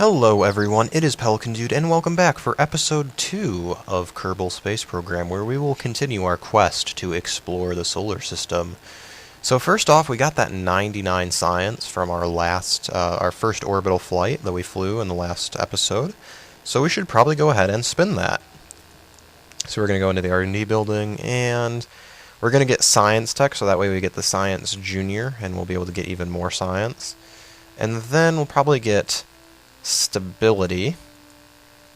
Hello everyone, it is Pelican Dude, and welcome back for episode 2 of Kerbal Space Program, where we will continue our quest to explore the solar system. So first off, we got that 99 science from our first orbital flight that we flew in the last episode. So we should probably go ahead and spin that. So we're going to go into the R&D building, and we're going to get science tech, so that way we get the science junior, and we'll be able to get even more science. And then we'll probably get stability,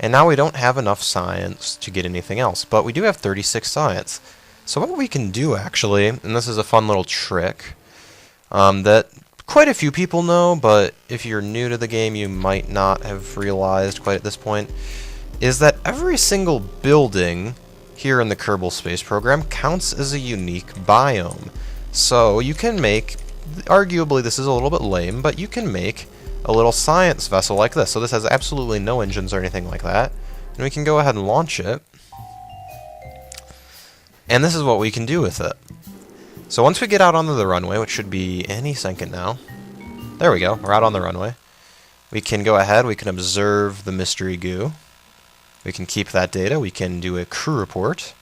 and now we don't have enough science to get anything else, but we do have 36 science. So what we can do actually, and this is a fun little trick that quite a few people know, but if you're new to the game you might not have realized quite at this point, is that every single building here in the Kerbal Space Program counts as a unique biome. So you can make, arguably this is a little bit lame, but you can make a little science vessel like this. So this has absolutely no engines or anything like that. And we can go ahead and launch it. And this is what we can do with it. So once we get out onto the runway, which should be any second now. There we go, we're out on the runway. We can go ahead, we can observe the mystery goo. We can keep that data, we can do a crew report.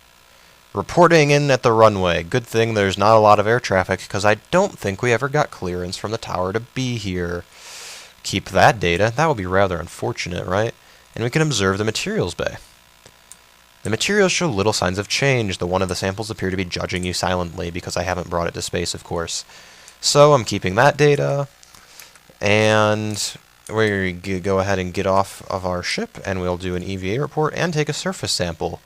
Reporting in at the runway. Good thing there's not a lot of air traffic, because I don't think we ever got clearance from the tower to be here. Keep that data. That would be rather unfortunate, right? And we can observe the materials bay. The materials show little signs of change, though one of the samples appear to be judging you silently because I haven't brought it to space, of course. So I'm keeping that data, and we're going to go ahead and get off of our ship, and we'll do an EVA report and take a surface sample.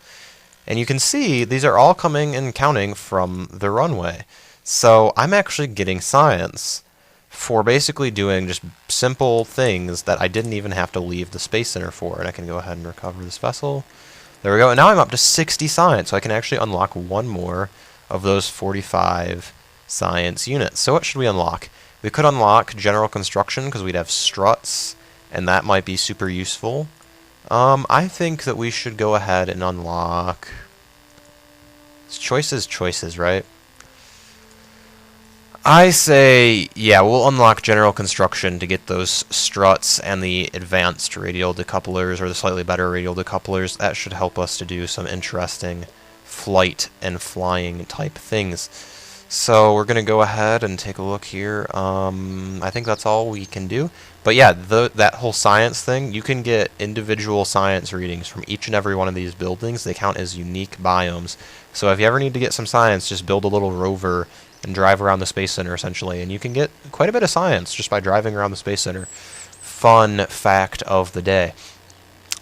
And you can see these are all coming and counting from the runway. So I'm actually getting science for basically doing just simple things that I didn't even have to leave the Space Center for. And I can go ahead and recover this vessel. There we go. And now I'm up to 60 science, so I can actually unlock one more of those 45 science units. So what should we unlock? We could unlock general construction, because we'd have struts, and that might be super useful. I think that we should go ahead and unlock... It's choices, right? I say, yeah, we'll unlock general construction to get those struts and the advanced radial decouplers, or the slightly better radial decouplers. That should help us to do some interesting flight and flying type things. So we're going to go ahead and take a look here. I think that's all we can do. But yeah, that whole science thing, you can get individual science readings from each and every one of these buildings. They count as unique biomes. So if you ever need to get some science, just build a little rover and drive around the Space Center, essentially, and you can get quite a bit of science just by driving around the Space Center. Fun fact of the day.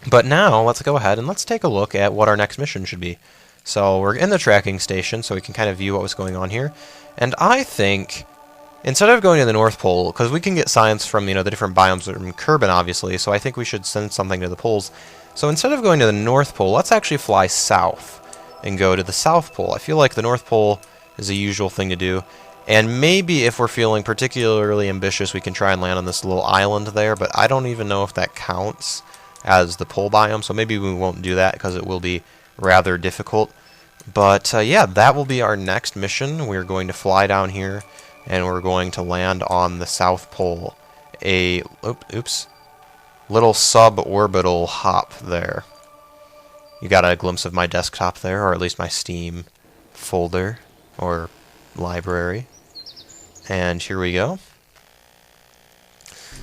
But now, let's go ahead and let's take a look at what our next mission should be. So we're in the tracking station, so we can kind of view what was going on here. And I think, instead of going to the North Pole, because we can get science from, the different biomes from Kerbal, obviously, so I think we should send something to the poles. So instead of going to the North Pole, let's actually fly south and go to the South Pole. I feel like the North Pole is a usual thing to do. And maybe if we're feeling particularly ambitious, we can try and land on this little island there, but I don't even know if that counts as the pole biome, so maybe we won't do that because it will be rather difficult. But yeah, that will be our next mission. We're going to fly down here, and we're going to land on the South Pole. Oops. Little suborbital hop there. You got a glimpse of my desktop there, or at least my Steam folder or library. And here we go.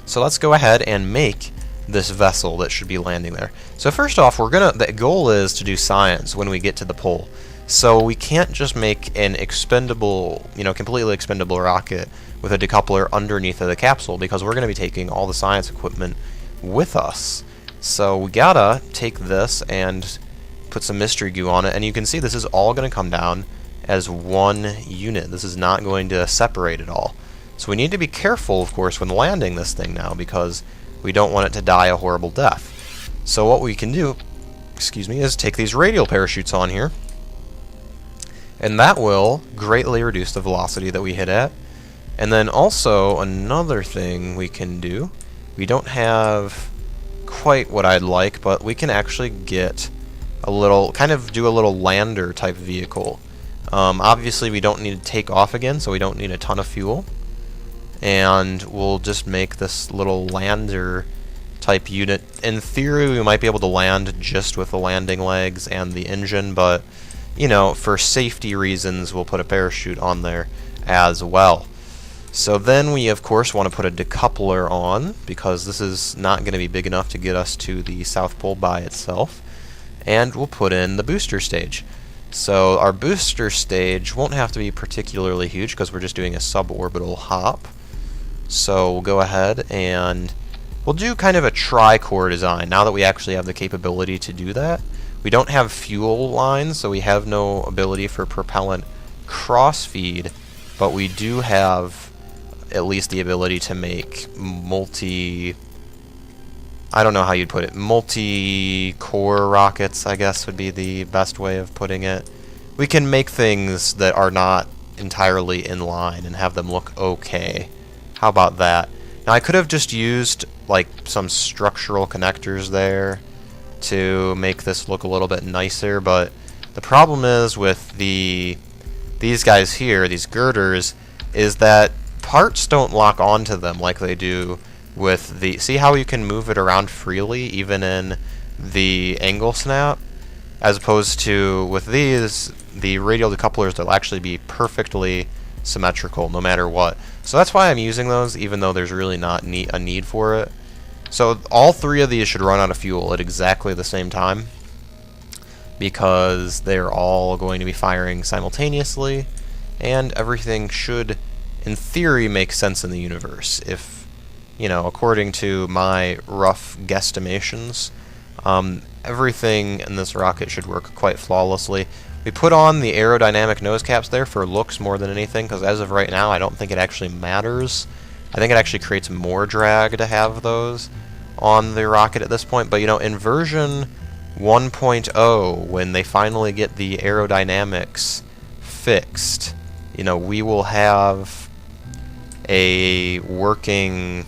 So let's go ahead and make this vessel that should be landing there. So first off, the goal is to do science when we get to the pole. So we can't just make an expendable, completely expendable rocket with a decoupler underneath of the capsule, because we're going to be taking all the science equipment with us. So we gotta take this and put some mystery goo on it, and you can see this is all going to come down as one unit. This is not going to separate at all. So we need to be careful, of course, when landing this thing now, because we don't want it to die a horrible death. So what we can do, is take these radial parachutes on here, and that will greatly reduce the velocity that we hit at. And then also another thing we can do, we don't have quite what I'd like, but we can actually get a little, do a little lander type vehicle. Obviously we don't need to take off again, so we don't need a ton of fuel. And we'll just make this little lander type unit. In theory, we might be able to land just with the landing legs and the engine, but, you know, for safety reasons, we'll put a parachute on there as well. So then we, of course, want to put a decoupler on, because this is not going to be big enough to get us to the South Pole by itself. And we'll put in the booster stage. So our booster stage won't have to be particularly huge, because we're just doing a suborbital hop. So we'll go ahead and we'll do kind of a tri-core design, now that we actually have the capability to do that. We don't have fuel lines, so we have no ability for propellant crossfeed, but we do have at least the ability to make I don't know how you'd put it, multi-core rockets, I guess would be the best way of putting it. We can make things that are not entirely in line and have them look okay. How about that? Now, I could have just used like some structural connectors there to make this look a little bit nicer, but the problem is with these guys here, these girders, is that parts don't lock onto them like they do with the... See how you can move it around freely even in the angle snap? As opposed to with these, the radial decouplers, they'll actually be perfectly symmetrical no matter what. So that's why I'm using those, even though there's really not a need for it. So all three of these should run out of fuel at exactly the same time, because they're all going to be firing simultaneously, and everything should, in theory, make sense in the universe. If, you know, according to my rough guesstimations, everything in this rocket should work quite flawlessly. We put on the aerodynamic nose caps there for looks more than anything, because as of right now, I don't think it actually matters. I think it actually creates more drag to have those on the rocket at this point. But, you know, in version 1.0, when they finally get the aerodynamics fixed, you know, we will have a working...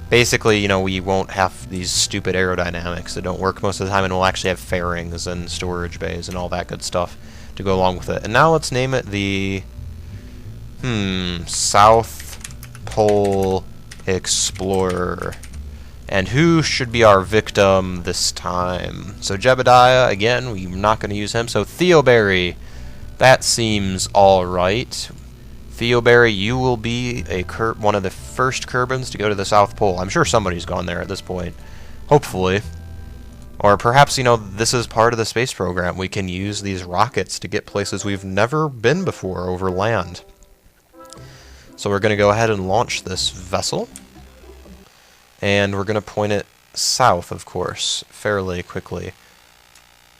Basically, you know, we won't have these stupid aerodynamics that don't work most of the time, and we'll actually have fairings and storage bays and all that good stuff to go along with it. And now let's name it the... South Pole Explorer. And who should be our victim this time? So Jebediah, again, we're not going to use him. So Theoberry, that seems alright. Theoberry, you will be one of the first Kerbans to go to the South Pole. I'm sure somebody's gone there at this point. Hopefully. Or perhaps, you know, this is part of the space program. We can use these rockets to get places we've never been before over land. So we're going to go ahead and launch this vessel. And we're going to point it south, of course, fairly quickly.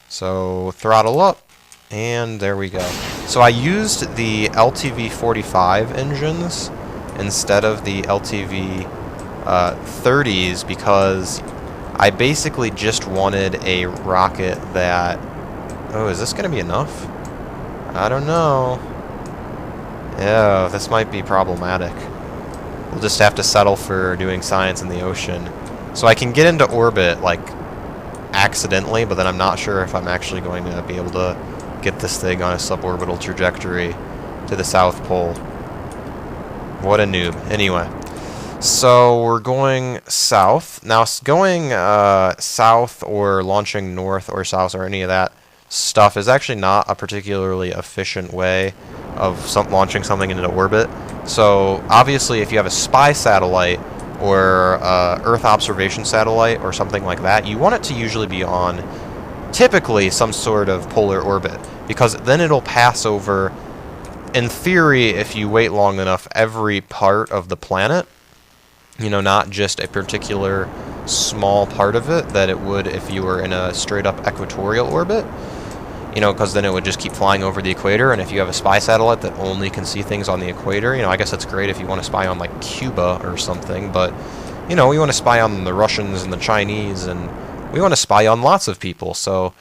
So throttle up. And there we go. So I used the LTV-45 engines instead of the LTV-30s because I basically just wanted a rocket that... Oh, is this going to be enough? I don't know. Yeah, this might be problematic. We'll just have to settle for doing science in the ocean. So I can get into orbit, like, accidentally, but then I'm not sure if I'm actually going to be able to get this thing on a suborbital trajectory to the South Pole. What a noob. Anyway, so we're going south. Now, going south or launching north or south or any of that stuff is actually not a particularly efficient way of launching something into orbit. So, obviously, if you have a spy satellite or Earth observation satellite or something like that, you want it to usually be on typically some sort of polar orbit, because then it'll pass over, in theory, if you wait long enough, every part of the planet, you know, not just a particular small part of it that it would if you were in a straight up equatorial orbit, you know, because then it would just keep flying over the equator. And if you have a spy satellite that only can see things on the equator, you know, I guess that's great if you want to spy on like Cuba or something, but, you know, we want to spy on the Russians and the Chinese, and we want to spy on lots of people. So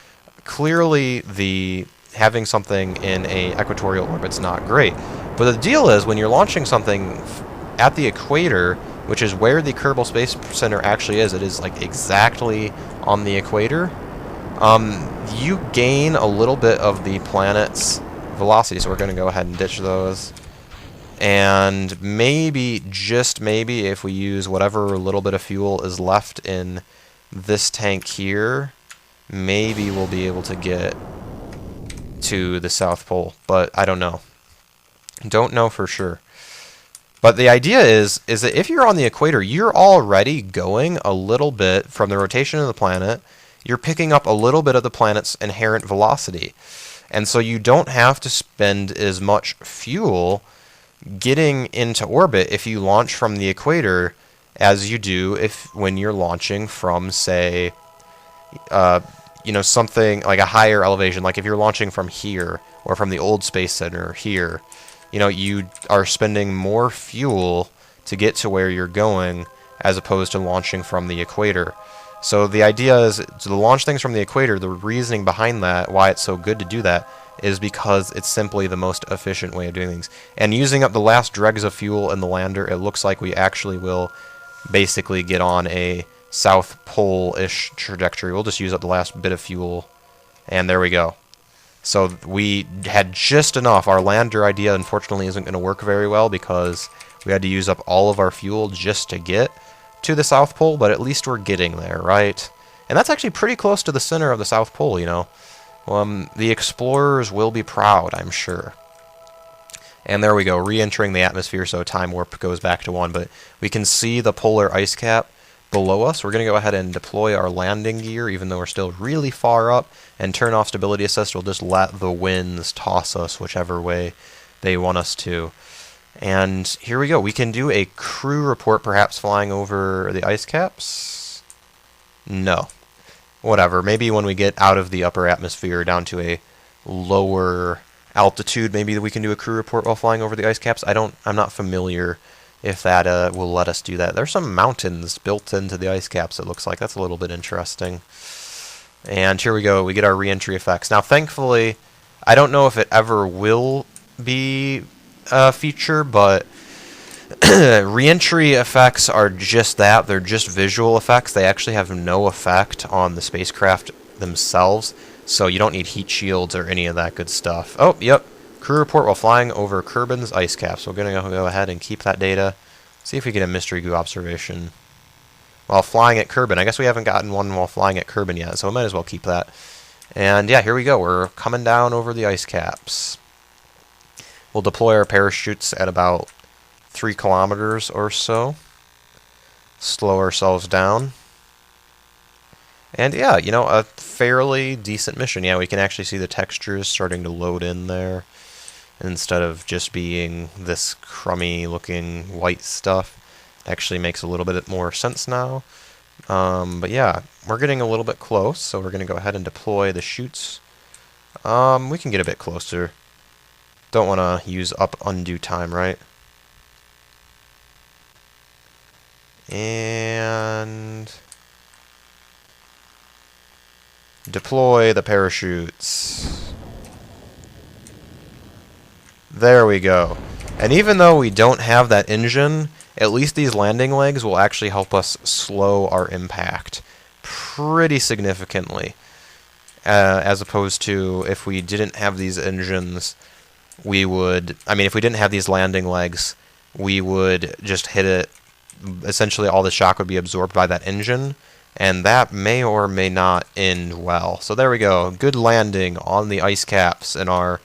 clearly having something in a equatorial orbit's not great. But the deal is, when you're launching something at the equator, which is where the Kerbal Space Center actually is, it is like exactly on the equator, you gain a little bit of the planet's velocity. So we're going to go ahead and ditch those. And maybe, just maybe, if we use whatever little bit of fuel is left in this tank here, maybe we'll be able to get to the South Pole. But I don't know. Don't know for sure. But the idea is that if you're on the equator, you're already going a little bit from the rotation of the planet. You're picking up a little bit of the planet's inherent velocity. And so you don't have to spend as much fuel getting into orbit if you launch from the equator as you do when you're launching from, say, something like a higher elevation. Like if you're launching from here or from the old Space Center here, you are spending more fuel to get to where you're going as opposed to launching from the equator. So the idea is to launch things from the equator. The reasoning behind that, why it's so good to do that, is because it's simply the most efficient way of doing things. And using up the last dregs of fuel in the lander, it looks like we actually will basically get on a South Pole-ish trajectory. We'll just use up the last bit of fuel, and there we go. So we had just enough. Our lander idea, unfortunately, isn't going to work very well because we had to use up all of our fuel just to get to the South Pole, but at least we're getting there, right? And that's actually pretty close to the center of the South Pole, The explorers will be proud, I'm sure. And there we go, re-entering the atmosphere, so time warp goes back to 1, but we can see the polar ice cap below us. We're going to go ahead and deploy our landing gear, even though we're still really far up, and turn off stability assist. We'll just let the winds toss us whichever way they want us to. And here we go. We can do a crew report, perhaps flying over the ice caps. No. Whatever. Maybe when we get out of the upper atmosphere down to a lower altitude, maybe we can do a crew report while flying over the ice caps. I'm not familiar if that will let us do that. There's some mountains built into the ice caps, it looks like. That's a little bit interesting. And here we go. We get our re-entry effects. Now, thankfully, I don't know if it ever will be feature, but re-entry effects are just that. They're just visual effects. They actually have no effect on the spacecraft themselves, so you don't need heat shields or any of that good stuff. Oh, yep. Crew report while flying over Kerbin's ice caps. We're going to go ahead and keep that data. See if we get a mystery goo observation while flying at Kerbin. I guess we haven't gotten one while flying at Kerbin yet, so we might as well keep that. And yeah, here we go. We're coming down over the ice caps. We'll deploy our parachutes at about 3 kilometers or so. Slow ourselves down. And yeah, a fairly decent mission. Yeah, we can actually see the textures starting to load in there instead of just being this crummy looking white stuff. It actually makes a little bit more sense now. But yeah, we're getting a little bit close, so we're going to go ahead and deploy the chutes. We can get a bit closer. Don't want to use up undue time, right? And deploy the parachutes. There we go. And even though we don't have that engine, at least these landing legs will actually help us slow our impact pretty significantly. As opposed to if we didn't have these engines, if we didn't have these landing legs, we would just hit it. Essentially, all the shock would be absorbed by that engine, and that may or may not end well. So there we go. Good landing on the ice caps in our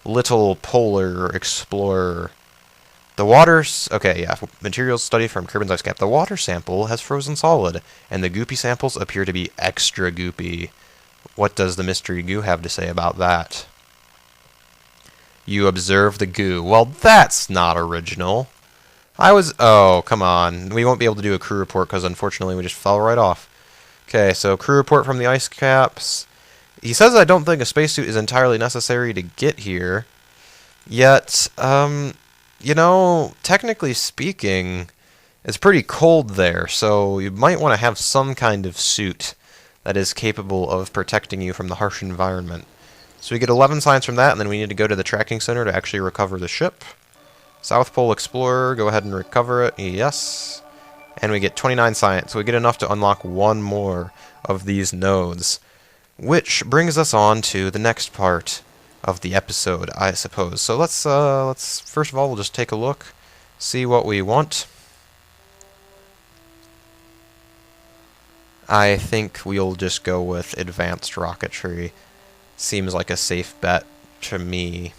little polar explorer. The water's... Okay, yeah. Materials study from Kerbin's ice cap. The water sample has frozen solid, and the goopy samples appear to be extra goopy. What does the mystery goo have to say about that? You observe the goo. Well, that's not original. Oh, come on. We won't be able to do a crew report because unfortunately we just fell right off. Okay, so crew report from the ice caps. He says I don't think a spacesuit is entirely necessary to get here. Yet, technically speaking, it's pretty cold there, so you might want to have some kind of suit that is capable of protecting you from the harsh environment. So we get 11 science from that, and then we need to go to the tracking center to actually recover the ship. South Pole Explorer, go ahead and recover it. Yes. And we get 29 science, so we get enough to unlock one more of these nodes. Which brings us on to the next part of the episode, I suppose. So let's first of all, we'll just take a look, see what we want. I think we'll just go with advanced rocketry. Seems like a safe bet to me.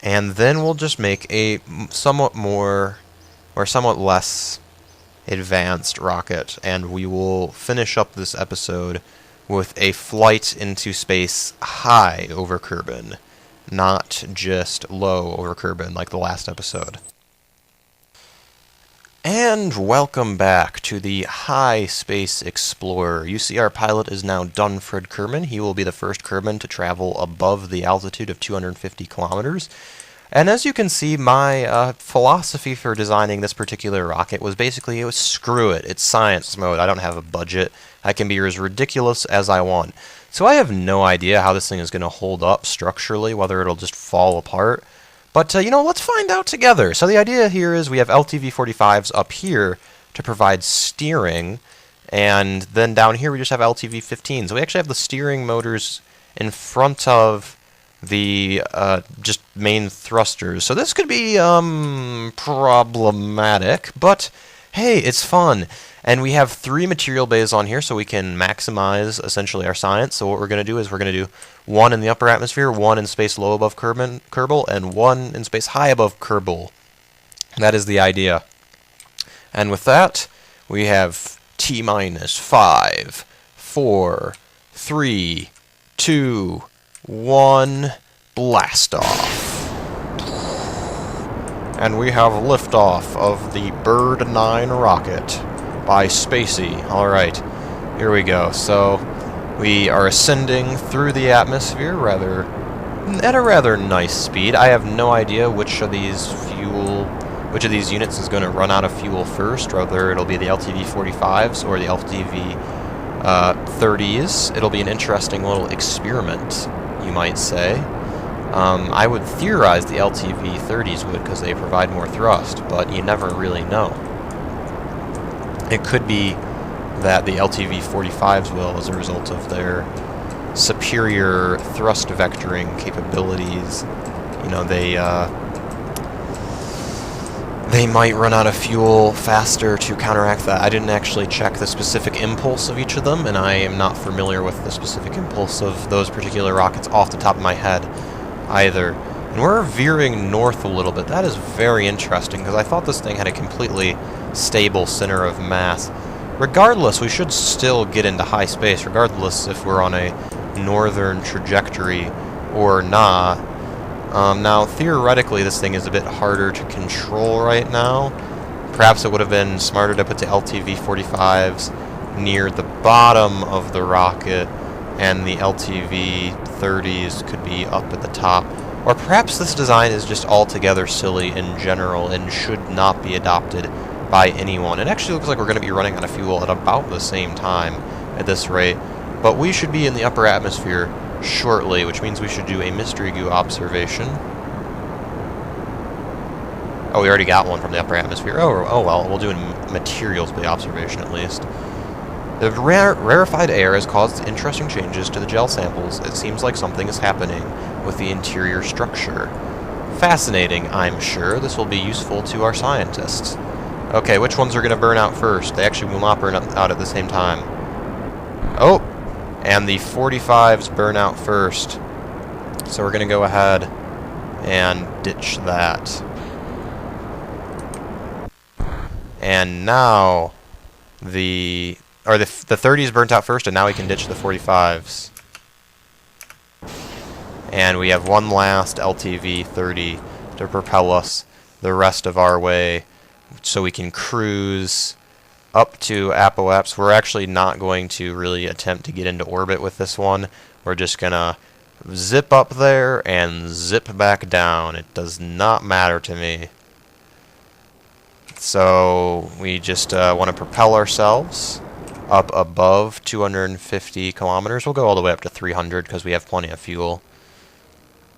And then we'll just make a somewhat more, or somewhat less advanced rocket, and we will finish up this episode with a flight into space high over Kerbal, not just low over Kerbal like the last episode. And welcome back to the High Space Explorer. You see our pilot is now Dunford Kerbal. He will be the first Kerbal to travel above the altitude of 250 kilometers. And as you can see, my philosophy for designing this particular rocket was basically, screw it, it's science mode. I don't have a budget. I can be as ridiculous as I want. So I have no idea how this thing is going to hold up structurally, whether it'll just fall apart. But, let's find out together. So the idea here is we have LTV-45s up here to provide steering, and then down here we just have LTV-15s. So we actually have the steering motors in front of the just main thrusters. So this could be problematic, but hey, it's fun. And we have 3 material bays on here, so we can maximize essentially our science. So what we're going to do is we're going to do 1 in the upper atmosphere, 1 in space low above Kerbal, and 1 in space high above Kerbal. That is the idea. And with that, we have T-minus 5, 4, 3, 2, 1, blast off. And we have liftoff of the Bird 9 rocket by Spacey. Alright, here we go. So, we are ascending through the atmosphere at a rather nice speed. I have no idea which of these units is going to run out of fuel first, whether it'll be the LTV-45s or the LTV-30s. It'll be an interesting little experiment, you might say. I would theorize the LTV-30s would, because they provide more thrust, but you never really know. It could be that the LTV-45s will, as a result of their superior thrust vectoring capabilities. They might run out of fuel faster to counteract that. I didn't actually check the specific impulse of each of them, and I am not familiar with the specific impulse of those particular rockets off the top of my head either. And we're veering north a little bit. That is very interesting, because I thought this thing had a completely stable center of mass. Regardless, we should still get into high space, regardless if we're on a northern trajectory or not. Now, theoretically, this thing is a bit harder to control right now. Perhaps it would have been smarter to put the LTV-45s near the bottom of the rocket, and the LTV-30s could be up at the top. Or perhaps this design is just altogether silly in general and should not be adopted by anyone. It actually looks like we're going to be running out of fuel at about the same time at this rate, but we should be in the upper atmosphere shortly, which means we should do a mystery goo observation. Oh, we already got one from the upper atmosphere. Oh well, we'll do a materials bay observation at least. The rarefied air has caused interesting changes to the gel samples. It seems like something is happening with the interior structure. Fascinating, I'm sure. This will be useful to our scientists. Okay, which ones are going to burn out first? They actually will not burn out at the same time. Oh! And the 45s burn out first. So we're going to go ahead and ditch that. And now the 30s burnt out first, and now we can ditch the 45s. And we have one last LTV-30 to propel us the rest of our way, so we can cruise up to Apoap's. We're actually not going to really attempt to get into orbit with this one. We're just going to zip up there and zip back down. It does not matter to me. So we just want to propel ourselves up above 250 kilometers. We'll go all the way up to 300 because we have plenty of fuel.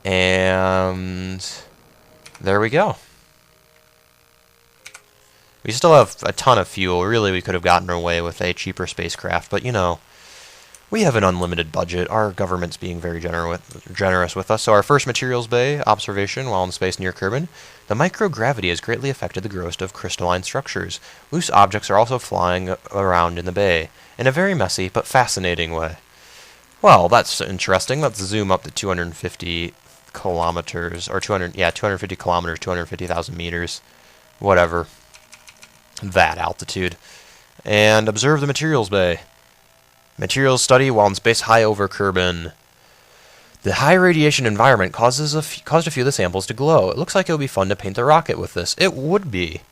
And there we go. We still have a ton of fuel. Really, we could have gotten away with a cheaper spacecraft, but We have an unlimited budget. Our government's being very generous with us. So our first materials bay observation while in space near Kerbal. The microgravity has greatly affected the growth of crystalline structures. Loose objects are also flying around in the bay, in a very messy but fascinating way. Well, that's interesting. Let's zoom up to 250 kilometers, or 250 kilometers, 250,000 meters, whatever, that altitude, and observe the materials bay. Materials study while in space high over Kerbal. The high radiation environment caused a few of the samples to glow. It looks like it would be fun to paint the rocket with this. It would be.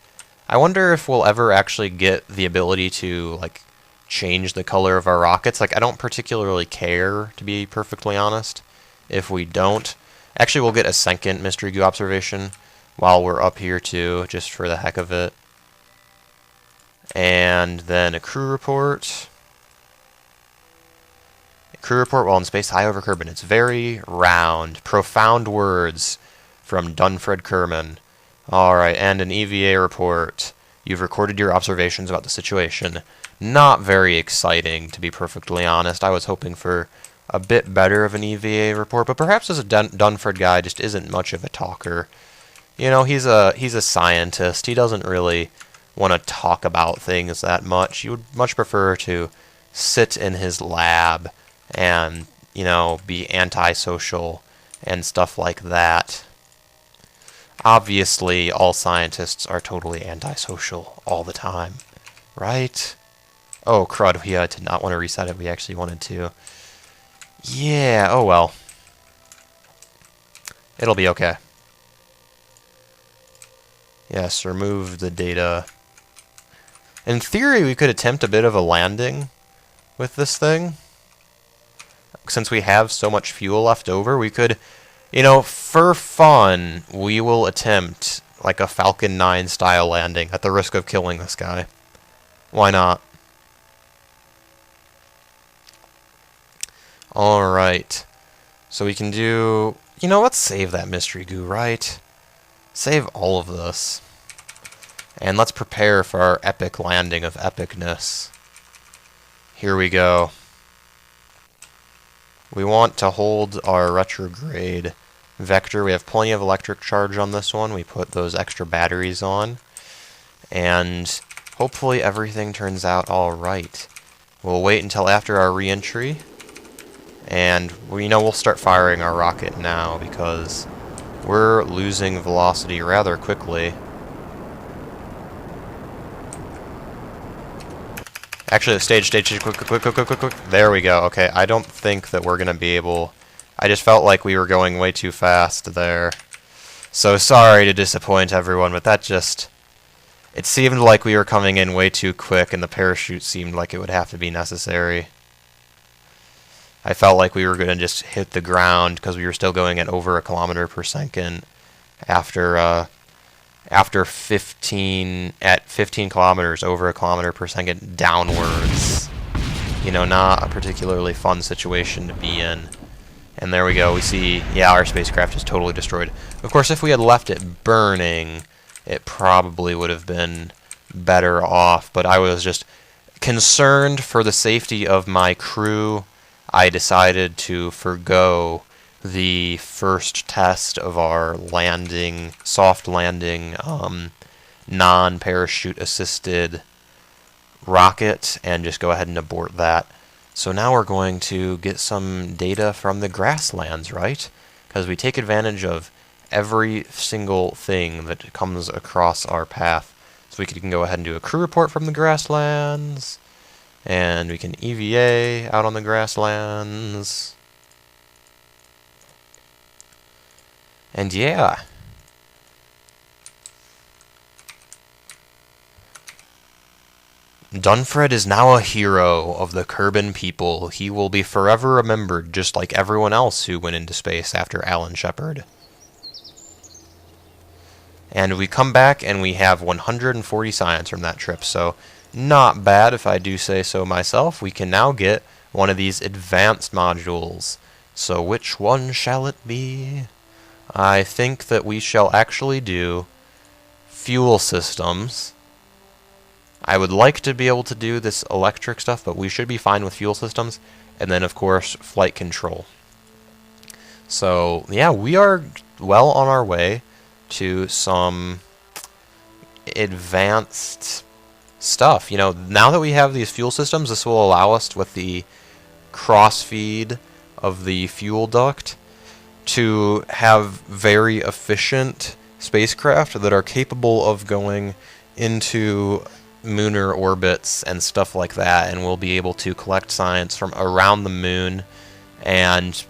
I wonder if we'll ever actually get the ability to, like, change the color of our rockets. Like, I don't particularly care, to be perfectly honest, if we don't. Actually, we'll get a second mystery goo observation while we're up here, too, just for the heck of it. And then a crew report. Crew report while in space high over Kerbal. It's very round. Profound words from Dunfred Kerman. Alright, and an EVA report. You've recorded your observations about the situation. Not very exciting, to be perfectly honest. I was hoping for a bit better of an EVA report, but perhaps as a Dunfred guy just isn't much of a talker. You know, he's a scientist. He doesn't really want to talk about things that much. He would much prefer to sit in his lab and, you know, be antisocial and stuff like that. Obviously, all scientists are totally antisocial all the time, right? Oh, crud, we did not want to reset it. We actually wanted to. Yeah, oh well. It'll be okay. Yes, remove the data. In theory, we could attempt a bit of a landing with this thing. Since we have so much fuel left over, we could, you know, for fun, we will attempt like a Falcon 9 style landing at the risk of killing this guy. Why not? Alright. So we can do, you know, let's save that mystery goo, right? Save all of this. And let's prepare for our epic landing of epicness. Here we go. We want to hold our retrograde vector. We have plenty of electric charge on this one. We put those extra batteries on. And hopefully everything turns out alright. We'll wait until after our re-entry. And we'll start firing our rocket now because we're losing velocity rather quickly. Actually, stage, quick. There we go. Okay, I don't think that we're going to be able... I just felt like we were going way too fast there. So sorry to disappoint everyone, but that just... It seemed like we were coming in way too quick, and the parachute seemed like it would have to be necessary. I felt like we were going to just hit the ground because we were still going at over a kilometer per second after 15 kilometers, over a kilometer per second downwards. You know, not a particularly fun situation to be in. And there we go. We see, yeah, our spacecraft is totally destroyed. Of course, if we had left it burning, it probably would have been better off. But I was just concerned for the safety of my crew. I decided to forgo the first test of our landing, soft landing, non-parachute assisted rocket and just go ahead and abort that. So now we're going to get some data from the grasslands, right? Because we take advantage of every single thing that comes across our path. So we can go ahead and do a crew report from the grasslands. And we can EVA out on the grasslands. And yeah. Dunfred is now a hero of the Kerbal people. He will be forever remembered, just like everyone else who went into space after Alan Shepard. And we come back and we have 140 science from that trip, so not bad if I do say so myself. We can now get one of these advanced modules. So which one shall it be? I think that we shall actually do fuel systems. I would like to be able to do this electric stuff, but we should be fine with fuel systems. And then, of course, flight control. So, yeah, we are well on our way to some advanced stuff. You know, now that we have these fuel systems, this will allow us, with the cross-feed of the fuel duct, to have very efficient spacecraft that are capable of going into lunar orbits and stuff like that, and we'll be able to collect science from around the moon and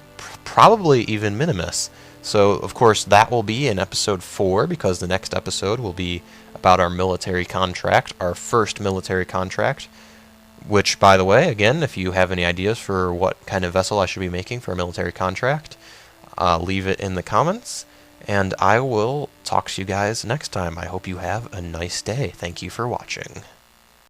probably even Minimus. So, of course, that will be in episode 4, because the next episode will be about our military contract, our first military contract, which, by the way, again, if you have any ideas for what kind of vessel I should be making for a military contract, leave it in the comments, and I will talk to you guys next time. I hope you have a nice day. Thank you for watching.